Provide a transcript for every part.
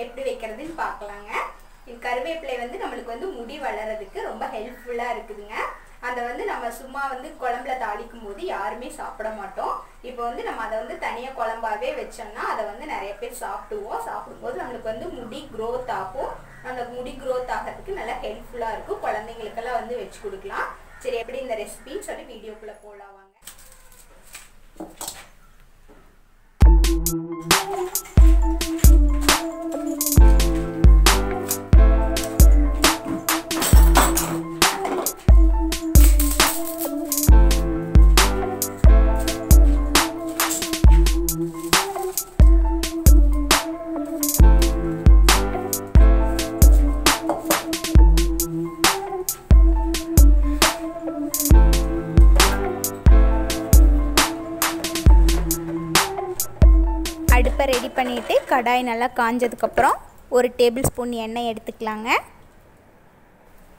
எப்படி வைக்கிறதுன்னு பார்க்கலாங்க. இந்த கருவேப்பிலை வந்து நம்மளுக்கு வந்து முடி வளர்றதுக்கு ரொம்ப ஹெல்ப்ஃபுல்லாக இருக்குதுங்க. அதை வந்து நம்ம சும்மா வந்து குழம்புல தாளிக்கும் போது யாருமே சாப்பிட மாட்டோம். இப்போ வந்து நம்ம அதை வந்து தனியாக குழம்பாவே வச்சோம்னா அதை வந்து நிறைய பேர் சாப்பிடுவோம். சாப்பிடும்போது நம்மளுக்கு வந்து முடி க்ரோத் ஆகும். அந்த முடி க்ரோத் ஆகிறதுக்கு நல்லா ஹெல்ப்ஃபுல்லாக இருக்கும். குழந்தைங்களுக்கெல்லாம் வந்து வச்சு கொடுக்கலாம். சரி, எப்படி இந்த ரெசிபின்னு சொல்லி வீடியோக்குள்ளே போகலாம் வாங்க. அடுப்பை ரெடி பண்ணிவிட்டு கடாய் நல்லா காஞ்சதுக்கப்புறம் 1 டேபிள் ஸ்பூன் எண்ணெய் எடுத்துக்கலாங்க.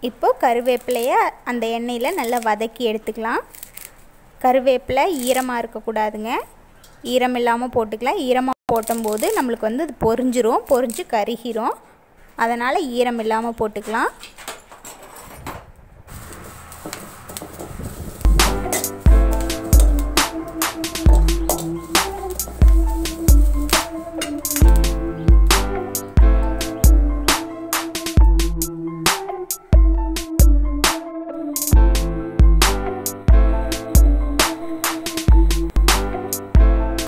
இப்போது கருவேப்பிலையை அந்த எண்ணெயில் நல்லா வதக்கி எடுத்துக்கலாம். கருவேப்பிலை ஈரமாக இருக்கக்கூடாதுங்க, ஈரம் இல்லாமல் போட்டுக்கலாம். ஈரமாக போட்டும்போது நம்மளுக்கு வந்து அது பொரிஞ்சு கருகிரும். அதனால் ஈரம் இல்லாமல் போட்டுக்கலாம்.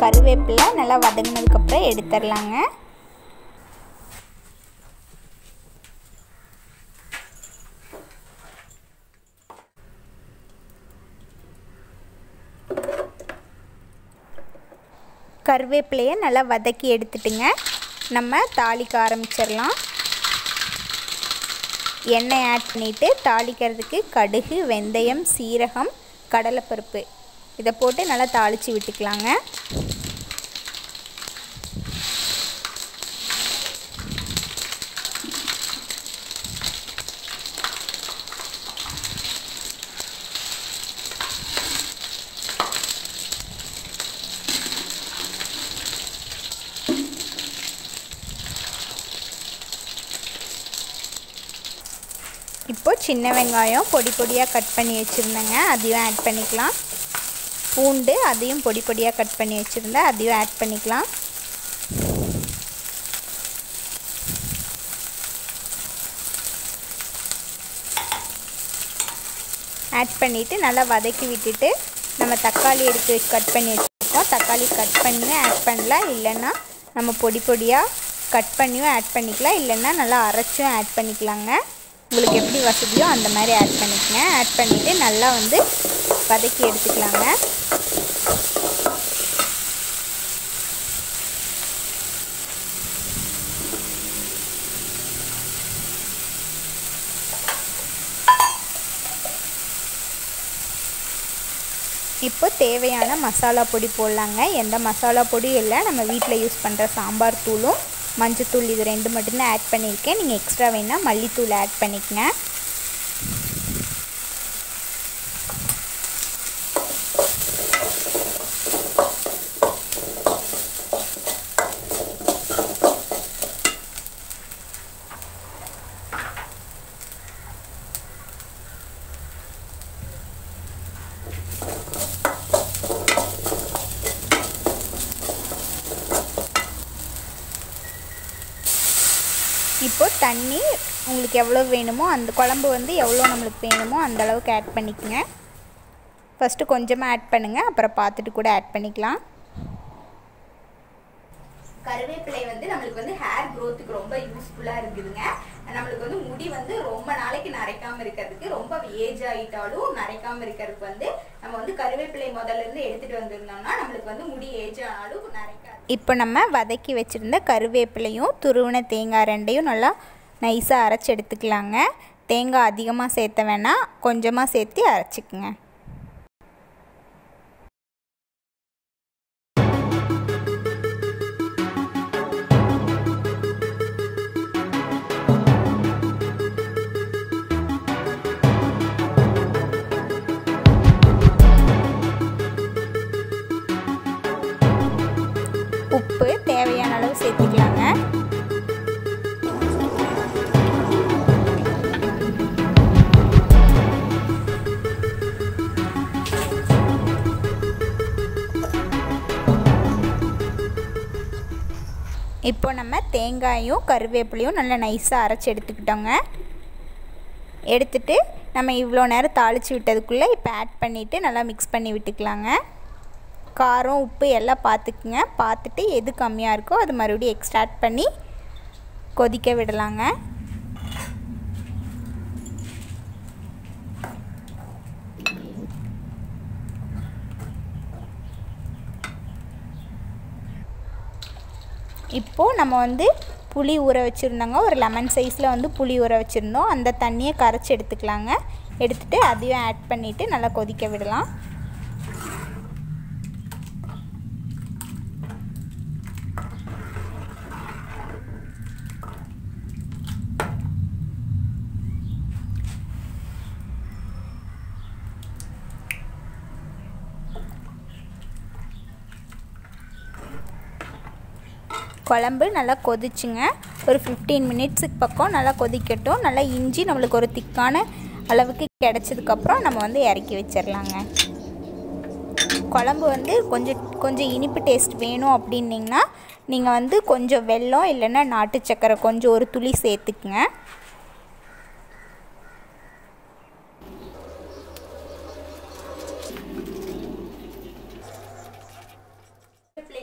கருவேப்பிலை நல்லா வதங்கினதுக்கப்புறம் எடுத்துடலாங்க. கருவேப்பிலையை நல்லா வதக்கி எடுத்துட்டுங்க நம்ம தாளிக்க ஆரம்பிச்சிடலாம். எண்ணெய் ஆட் பண்ணிவிட்டு தாளிக்கிறதுக்கு கடுகு, வெந்தயம், சீரகம், கடலைப்பருப்பு இதை போட்டு நல்லா தாளித்து விட்டுக்கலாங்க. இப்போ சின்ன வெங்காயம் பொடி பொடியாக கட் பண்ணி வச்சுருந்தேங்க, அதையும் ஆட் பண்ணிக்கலாம். பூண்டு அதையும் பொடி பொடியாக கட் பண்ணி வச்சுருந்தேன், அதையும் ஆட் பண்ணிக்கலாம். ஆட் பண்ணிவிட்டு நல்லா வதக்கி விட்டுட்டு நம்ம தக்காளி எடுத்து கட் பண்ணி வச்சுருக்கோம். தக்காளி கட் பண்ணியும் ஆட் பண்ணலாம், இல்லைன்னா நம்ம பொடி பொடியாக கட் பண்ணியும் ஆட் பண்ணிக்கலாம், இல்லைன்னா நல்லா அரைச்சும் ஆட் பண்ணிக்கலாங்க. உங்களுக்கு எப்படி வசதியோ அந்த மாதிரி ஆட் பண்ணிக்கங்க. ஆட் பண்ணிவிட்டு நல்லா வந்து வதக்கி எடுத்துக்கலாங்க. இப்போ தேவையான மசாலா பொடி போடலாங்க. எந்த மசாலா பொடியும் இல்லை, நம்ம வீட்டில் யூஸ் பண்ணுற சாம்பார் தூளும் மஞ்சத்தூள் இது 2 மட்டும்தான் ஆட் பண்ணியிருக்கேன். நீங்கள் எக்ஸ்ட்ரா வேணால் மல்லித்தூள் ஆட் பண்ணிக்கங்க. இப்போ தண்ணி உங்களுக்கு எவ்வளோ வேணுமோ, அந்த குழம்பு வந்து எவ்வளோ நம்மளுக்கு வேணுமோ அந்த அளவுக்கு ஆட் பண்ணிக்கங்க. ஃபஸ்ட்டு கொஞ்சமாக ஆட் பண்ணுங்கள், அப்புறம் பார்த்துட்டு கூட ஆட் பண்ணிக்கலாம். கருவேப்பிலை வந்து நம்மளுக்கு வந்து ஹேர் க்ரோத்துக்கு ரொம்ப யூஸ்ஃபுல்லாக இருக்குதுங்க. நம்மளுக்கு வந்து முடி வந்து ரொம்ப நாளைக்கு நரைக்காமல் இருக்கிறதுக்கு, ரொம்ப ஏஜ் ஆகிட்டாலும் நரைக்காமல் இருக்கிறதுக்கு வந்து நம்ம வந்து கருவேப்பிலை முதல்ல இருந்து எடுத்துகிட்டு வந்திருந்தோம்னா நம்மளுக்கு வந்து முடி ஏஜ் ஆனாலும் நரைக்காது. இப்போ நம்ம வதக்கி வச்சுருந்த கருவேப்பிலையும் துருவின தேங்காய் 2ஐயும் நல்லா நைஸாக அரைச்சி எடுத்துக்கலாங்க. தேங்காய் அதிகமாக சேர்த்த வேணாம், கொஞ்சமாக சேர்த்து அரைச்சிக்குங்க. உப்பு தேவையான அளவு சேர்த்துக்கலாங்க. இப்போ நம்ம தேங்காயும் கருவேப்பிலையும் நல்லா நைஸாக அரைச்சி எடுத்துக்கிட்டோங்க. எடுத்துட்டு நம்ம இவ்வளோ நேரம் தாளித்து விட்டதுக்குள்ளே இப்போ ஆட் பண்ணிவிட்டு நல்லா மிக்ஸ் பண்ணி விட்டுக்கலாங்க. காரம் உப்பு எல்லாம் பார்த்துக்குங்க. பார்த்துட்டு எது கம்மியாக இருக்கோ அது மறுபடியும் எக்ஸ்ட்ரா ஆட் பண்ணி கொதிக்க விடலாங்க. இப்போது நம்ம வந்து புளி ஊற வச்சுருந்தோங்க. ஒரு லெமன் சைஸில் வந்து புளி ஊற வச்சுருந்தோம். அந்த தண்ணியை கரைச்சி எடுத்துக்கலாங்க. எடுத்துகிட்டு அதையும் ஆட் பண்ணிவிட்டு நல்லா கொதிக்க விடலாம். குழம்பு நல்லா கொதிச்சுங்க. ஒரு 15 மினிட்ஸுக்கு பக்கம் நல்லா கொதிக்கட்டும். நல்லா இஞ்சி நம்மளுக்கு ஒரு திக்கான அளவுக்கு கிடச்சதுக்கப்புறம் நம்ம வந்து இறக்கி வச்சிடலாங்க. குழம்பு வந்து கொஞ்சம் இனிப்பு டேஸ்ட் வேணும் அப்படின்னிங்கன்னா நீங்கள் வந்து கொஞ்சம் வெல்லம் இல்லைன்னா நாட்டு சக்கரை கொஞ்சம் ஒரு துளி சேர்த்துக்குங்க.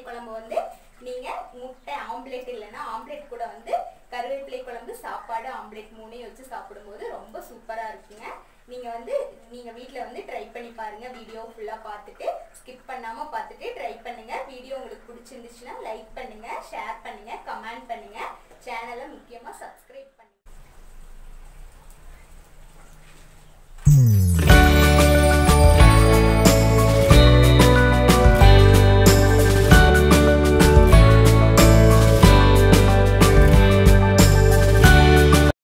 குழம்பு வந்து நீங்கள் முட்டை ஆம்லேட் இல்லைன்னா ஆம்லேட் கூட வந்து கருவேப்பிலை குழம்பு சாப்பாடு ஆம்லேட் 3 வச்சு சாப்பிடும்போது ரொம்ப சூப்பராக இருக்குங்க. நீங்கள் வீட்டில் வந்து ட்ரை பண்ணி பாருங்கள். வீடியோ ஃபுல்லாக பார்த்துட்டு ஸ்கிப் பண்ணாமல் பார்த்துட்டு ட்ரை பண்ணுங்கள். வீடியோ உங்களுக்கு பிடிச்சிருந்துச்சுன்னா லைக் பண்ணுங்கள், ஷேர் பண்ணுங்கள், கமெண்ட் பண்ணுங்கள். சேனலை முக்கியமாக சப்ஸ்கிரைப்